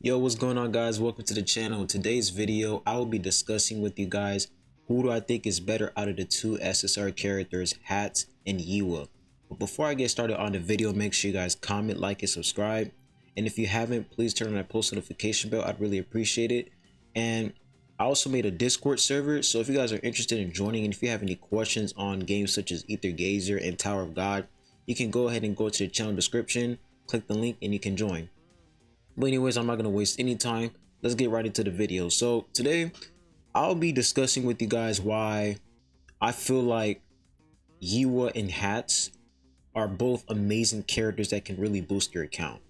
Yo, what's going on, guys? Welcome to the channel. In today's video, I will be discussing with you guys who do I think is better out of the two SSR characters, HATZ and YIHWA. But before I get started on the video, make sure you guys comment, like, and subscribe. And if you haven't, please turn on that post notification bell. I'd really appreciate it. And I also made a Discord server, so if you guys are interested in joining and if you have any questions on games such as Ether Gazer and Tower of God, you can go ahead and go to the channel description, click the link, and you can join. But anyways, I'm not going to waste any time. Let's get right into the video. So today I'll be discussing with you guys why I feel like YIHWA and HATZ are both amazing characters that can really boost your account.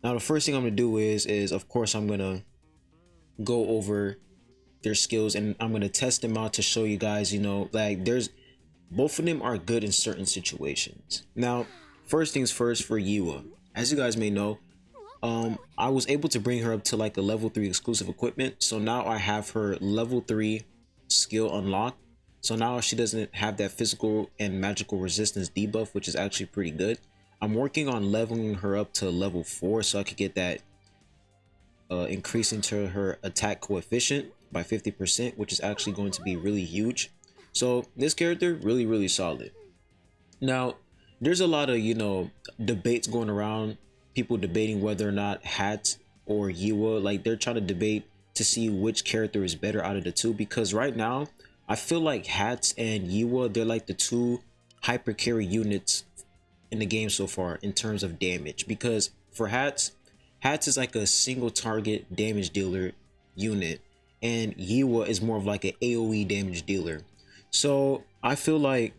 Now the first thing I'm going to do is of course I'm going to go over their skills and I'm going to test them out to show you guys, like both of them are good in certain situations. Now first things first, for YIHWA, as you guys may know, I was able to bring her up to like a level 3 exclusive equipment, so now I have her level 3 skill unlocked. So now she doesn't have that physical and magical resistance debuff, which is actually pretty good. I'm working on leveling her up to level 4 so I could get that increase into her attack coefficient by 50%, which is actually going to be really huge. So this character really solid. Now there's a lot of debates going around, people debating whether or not HATZ or YIHWA, like they're trying to debate to see which character is better out of the two, because right now I feel like HATZ and YIHWA, they're like the two hyper carry units in the game so far in terms of damage. Because for HATZ is like a single target damage dealer unit, and YIHWA is more of like an AoE damage dealer. So I feel like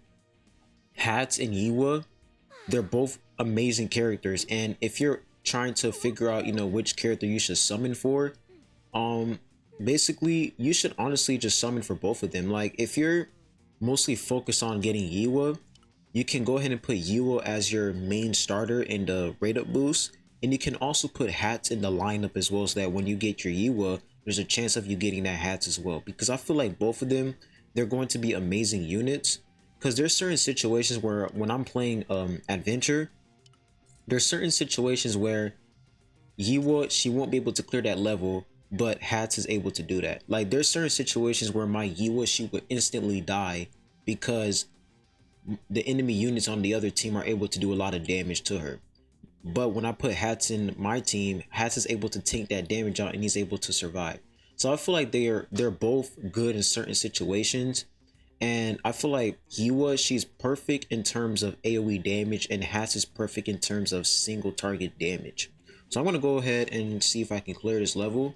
HATZ and YIHWA, they're both amazing characters, and if you're trying to figure out which character you should summon for, basically you should honestly just summon for both of them. Like if you're mostly focused on getting YIHWA, you can go ahead and put YIHWA as your main starter in the rate up boost, and you can also put HATZ in the lineup as well, so that when you get your YIHWA, there's a chance of you getting that HATZ as well, because I feel like both of them, they're going to be amazing units. Because there's certain situations where when I'm playing adventure, there's certain situations where YIHWA, she won't be able to clear that level, but HATZ is able to do that. Like there's certain situations where my YIHWA, she would instantly die because the enemy units on the other team are able to do a lot of damage to her. But when I put HATZ in my team, HATZ is able to take that damage out and he's able to survive. So I feel like they're both good in certain situations. And I feel like YIHWA, she's perfect in terms of AoE damage, and HATZ is perfect in terms of single target damage. So I'm going to go ahead and see if I can clear this level.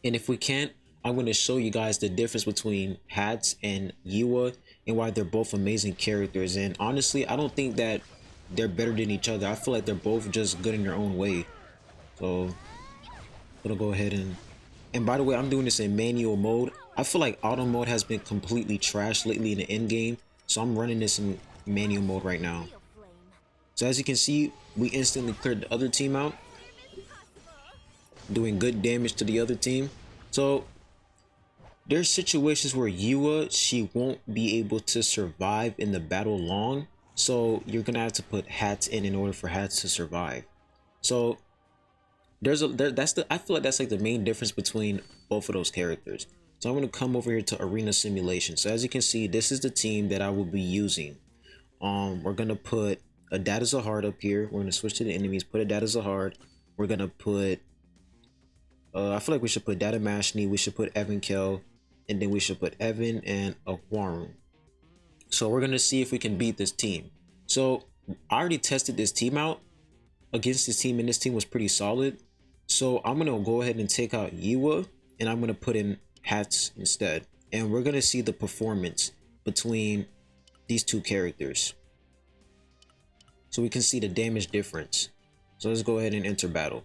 And if we can't, I'm going to show you guys the difference between HATZ and YIHWA and why they're both amazing characters. And honestly, I don't think that they're better than each other. I feel like they're both just good in their own way. So I'm going to go ahead and by the way, I'm doing this in manual mode. I feel like auto mode has been completely trashed lately in the end game, so I'm running this in manual mode right now. So as you can see, we instantly cleared the other team out, doing good damage to the other team. So there's situations where YIHWA, she won't be able to survive in the battle long, so you're gonna have to put HATZ in order for HATZ to survive. So I feel like that's like the main difference between both of those characters. So I'm going to come over here to arena simulation. So as you can see, this is the team that I will be using. We're going to put a Data Zahard up here. We're going to switch to the enemies, put a Data Zahard. We're going to put I feel like we should put Data Mashni, we should put Evan Kell, and then we should put Evan and a Warren. So we're going to see if we can beat this team. So I already tested this team out against this team, and this team was pretty solid. So I'm going to go ahead and take out YIHWA, and I'm going to put in HATZ instead. And we're going to see the performance between these two characters, so we can see the damage difference. So let's go ahead and enter battle.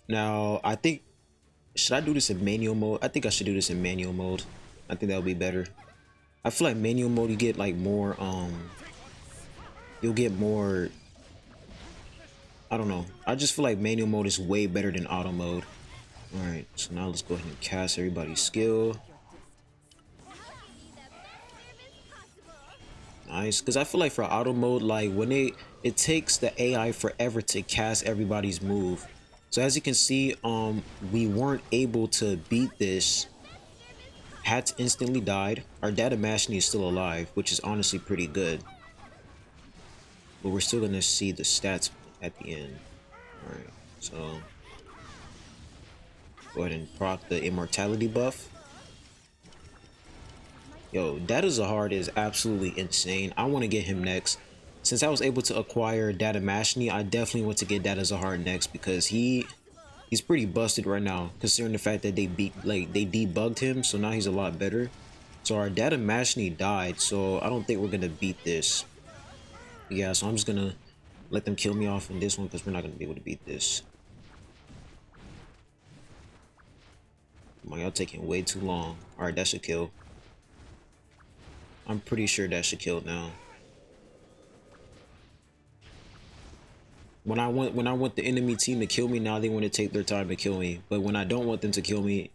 Now, I think, should I do this in manual mode? I think I should do this in manual mode. I think that would be better. I feel like manual mode, you get like more, you'll get more, I don't know. I just feel like manual mode is way better than auto mode. Alright, so now let's go ahead and cast everybody's skill. Nice, because I feel like for auto mode, like when it takes the AI forever to cast everybody's move. So as you can see, we weren't able to beat this. HATZ instantly died. Our data mashing is still alive, which is honestly pretty good. But we're still gonna see the stats at the end. Alright, so go ahead and proc the immortality buff. Yo, Data Zahard is absolutely insane. I want to get him next. Since I was able to acquire Data Mashni, I definitely want to get Data Zahard next because he's pretty busted right now, considering the fact that they debugged him, so now he's a lot better. So our Data Mashni died, so I don't think we're gonna beat this. Yeah, so I'm just gonna let them kill me off in this one because we're not gonna be able to beat this. Come on, y'all taking way too long. Alright, that should kill. I'm pretty sure that should kill now. When I want the enemy team to kill me, now they want to take their time to kill me. But when I don't want them to kill me,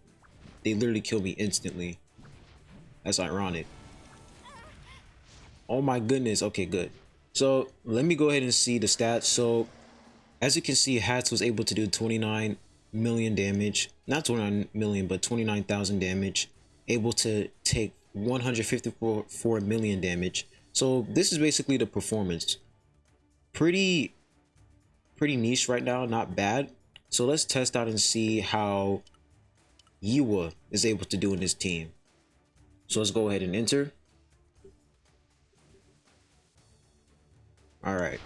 they literally kill me instantly. That's ironic. Oh my goodness. Okay, good. So let me go ahead and see the stats. So as you can see, HATZ was able to do 29 million damage. Not 29 million, but 29,000 damage. Able to take 154 million damage. So this is basically the performance. Pretty niche right now, not bad. So let's test out and see how YIHWA is able to do in this team. So let's go ahead and enter. All right.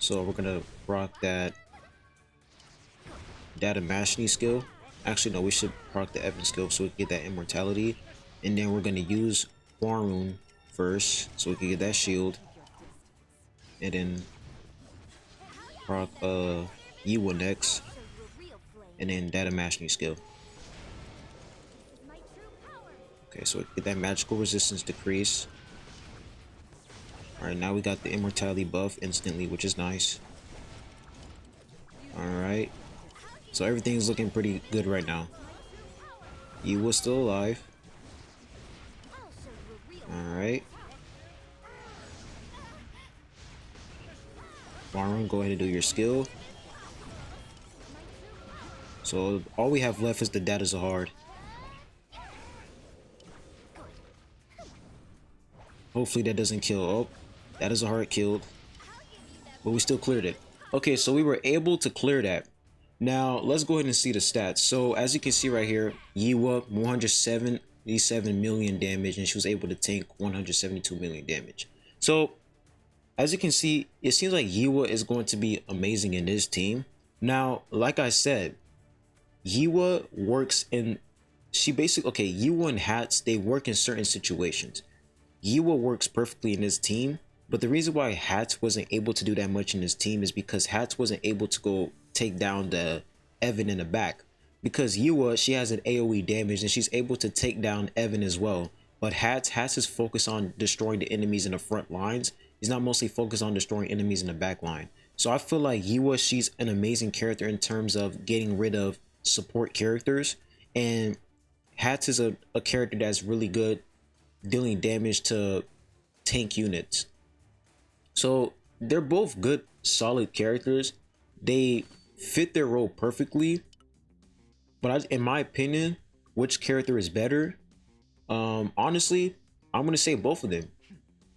So we're gonna proc that Data Mashni skill. Actually, no, we should proc the Evan skill so we can get that immortality. And then we're gonna use Warrune first so we can get that shield. And then proc YIHWA next. And then Data Mashni skill. Okay, so we get that magical resistance decrease. Alright, now we got the immortality buff instantly, which is nice. Alright. So everything's looking pretty good right now. YIHWA's still alive. Alright. Warrune, go ahead and do your skill. So all we have left is the Data Zahard. Hopefully that doesn't kill. Oh, Data Zahard killed. But we still cleared it. Okay, so we were able to clear that. Now let's go ahead and see the stats. So as you can see right here, YIHWA 177 million damage, and she was able to tank 172 million damage. So as you can see, it seems like YIHWA is going to be amazing in this team. Now, like I said, YIHWA works in, YIHWA and HATZ, they work in certain situations. YIHWA works perfectly in this team, but the reason why HATZ wasn't able to do that much in this team is because HATZ wasn't able to go take down the Evan in the back. Because YIHWA, she has an AoE damage and she's able to take down Evan as well. But HATZ is focused on destroying the enemies in the front lines. He's not mostly focused on destroying enemies in the back line. So I feel like YIHWA, she's an amazing character in terms of getting rid of support characters. And HATZ is a character that's really good dealing damage to tank units. So they're both good, solid characters. They fit their role perfectly. But in my opinion, which character is better? Honestly, I'm gonna say both of them.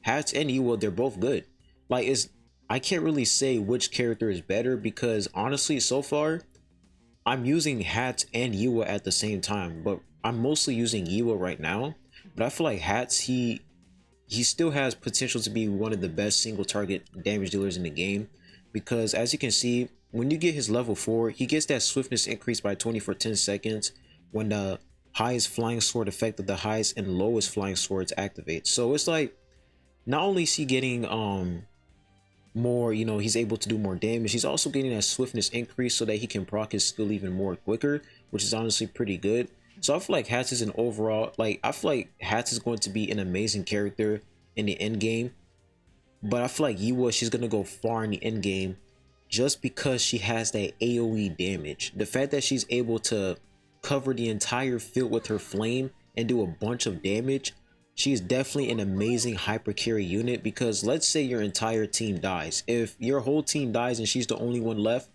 HATZ and YIHWA, they're both good. Like, I can't really say which character is better because honestly, so far, I'm using HATZ and YIHWA at the same time, but I'm mostly using YIHWA right now. But I feel like HATZ, he still has potential to be one of the best single target damage dealers in the game, because as you can see, when you get his level 4, he gets that swiftness increase by 20 for 10 seconds when the highest flying sword effect of the highest and lowest flying swords activate. So it's like, not only is he getting more, he's able to do more damage, he's also getting that swiftness increase so that he can proc his skill even more quicker, which is honestly pretty good. So I feel like HATZ is an overall, I feel like HATZ is going to be an amazing character in the end game. But I feel like YIHWA, she's going to go far in the end game just because she has that AoE damage. The fact that she's able to cover the entire field with her flame and do a bunch of damage, she is definitely an amazing hyper carry unit, because let's say your entire team dies. If your whole team dies and she's the only one left,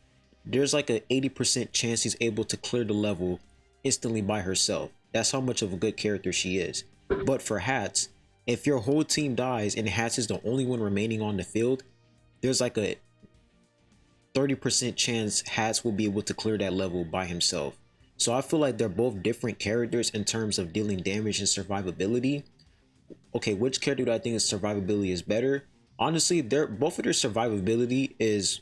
there's like a 80% chance she's able to clear the level instantly by herself. That's how much of a good character she is. But for HATZ, if your whole team dies and HATZ is the only one remaining on the field, there's like a 30% chance HATZ will be able to clear that level by himself. So I feel like they're both different characters in terms of dealing damage and survivability. Okay, which character do I think is survivability is better? Honestly, they're both of their survivability is,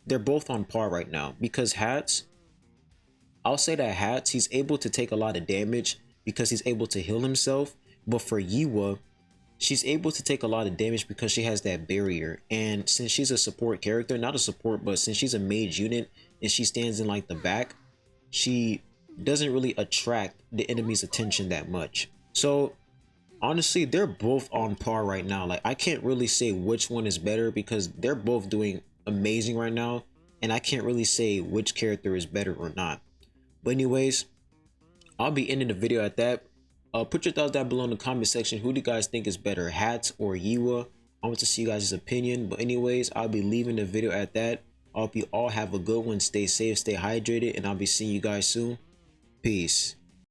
they're both on par right now, because HATZ, I'll say that HATZ, he's able to take a lot of damage because he's able to heal himself. But for YIHWA, she's able to take a lot of damage because she has that barrier. And since she's a support character, not a support, but since she's a mage unit and she stands in like the back, she doesn't really attract the enemy's attention that much. So honestly, they're both on par right now. Like, I can't really say which one is better because they're both doing amazing right now, and I can't really say which character is better or not. But anyways, I'll be ending the video at that. Put your thoughts down below in the comment section. Who do you guys think is better, HATZ or YIHWA? I want to see you guys' opinion. But anyways, I'll be leaving the video at that. I hope you all have a good one. Stay safe, stay hydrated, and I'll be seeing you guys soon. Peace.